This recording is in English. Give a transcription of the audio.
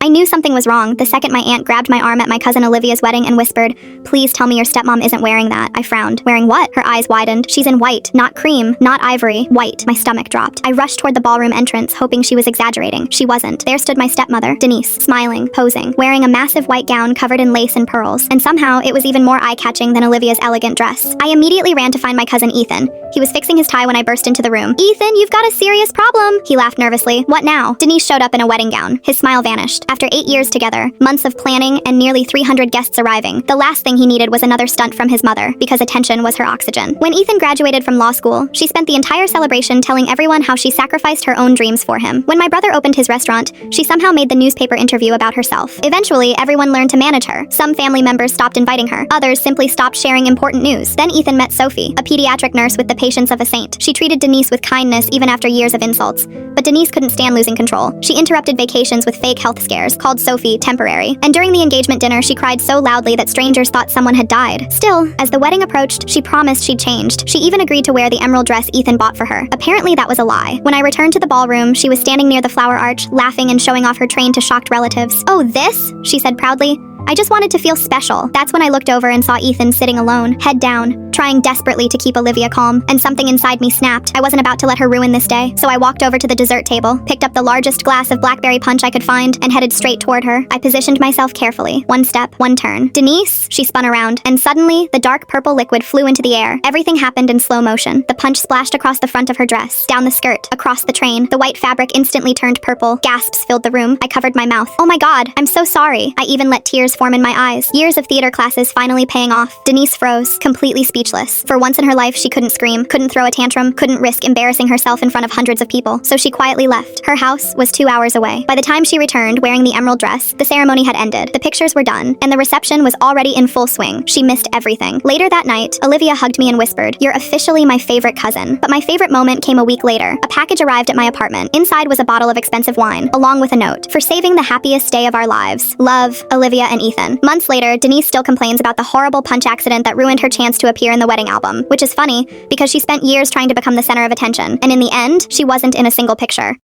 I knew something was wrong the second my aunt grabbed my arm at my cousin Olivia's wedding and whispered, "Please tell me your stepmom isn't wearing that." I frowned. Wearing what? Her eyes widened. She's in white, not cream, not ivory, white. My stomach dropped. I rushed toward the ballroom entrance, hoping she was exaggerating. She wasn't. There stood my stepmother, Denise, smiling, posing, wearing a massive white gown covered in lace and pearls, and somehow it was even more eye-catching than Olivia's elegant dress. I immediately ran to find my cousin Ethan. He was fixing his tie when I burst into the room. "Ethan, you've got a serious problem." He laughed nervously. "What now?" Denise showed up in a wedding gown. His smile vanished. After 8 years together, months of planning, and nearly 300 guests arriving, the last thing he needed was another stunt from his mother, because attention was her oxygen. When Ethan graduated from law school, she spent the entire celebration telling everyone how she sacrificed her own dreams for him. When my brother opened his restaurant, she somehow made the newspaper interview about herself. Eventually, everyone learned to manage her. Some family members stopped inviting her. Others simply stopped sharing important news. Then Ethan met Sophie, a pediatric nurse with the patience of a saint. She treated Denise with kindness even after years of insults. But Denise couldn't stand losing control. She interrupted vacations with fake health scares, called Sophie temporary. And during the engagement dinner, she cried so loudly that strangers thought someone had died. Still, as the wedding approached, she promised she'd changed. She even agreed to wear the emerald dress Ethan bought for her. Apparently that was a lie. When I returned to the ballroom, she was standing near the flower arch, laughing and showing off her train to shocked relatives. "Oh, this?" she said proudly. "I just wanted to feel special." That's when I looked over and saw Ethan sitting alone, head down, trying desperately to keep Olivia calm, and something inside me snapped. I wasn't about to let her ruin this day, so I walked over to the dessert table, picked up the largest glass of blackberry punch I could find, and headed straight toward her. I positioned myself carefully. One step, one turn. "Denise?" She spun around, and suddenly, the dark purple liquid flew into the air. Everything happened in slow motion. The punch splashed across the front of her dress, down the skirt, across the train. The white fabric instantly turned purple. Gasps filled the room. I covered my mouth. "Oh my God, I'm so sorry." I even let tears form in my eyes. Years of theater classes finally paying off. Denise froze, completely speechless. For once in her life, she couldn't scream, couldn't throw a tantrum, couldn't risk embarrassing herself in front of hundreds of people, so she quietly left. Her house was 2 hours away. By the time she returned, wearing the emerald dress, the ceremony had ended, the pictures were done, and the reception was already in full swing. She missed everything. Later that night, Olivia hugged me and whispered, "You're officially my favorite cousin." But my favorite moment came a week later. A package arrived at my apartment. Inside was a bottle of expensive wine, along with a note, "For saving the happiest day of our lives. Love, Olivia and Ethan." Months later, Denise still complains about the horrible punch accident that ruined her chance to appear in the wedding album, which is funny because she spent years trying to become the center of attention, and in the end, she wasn't in a single picture.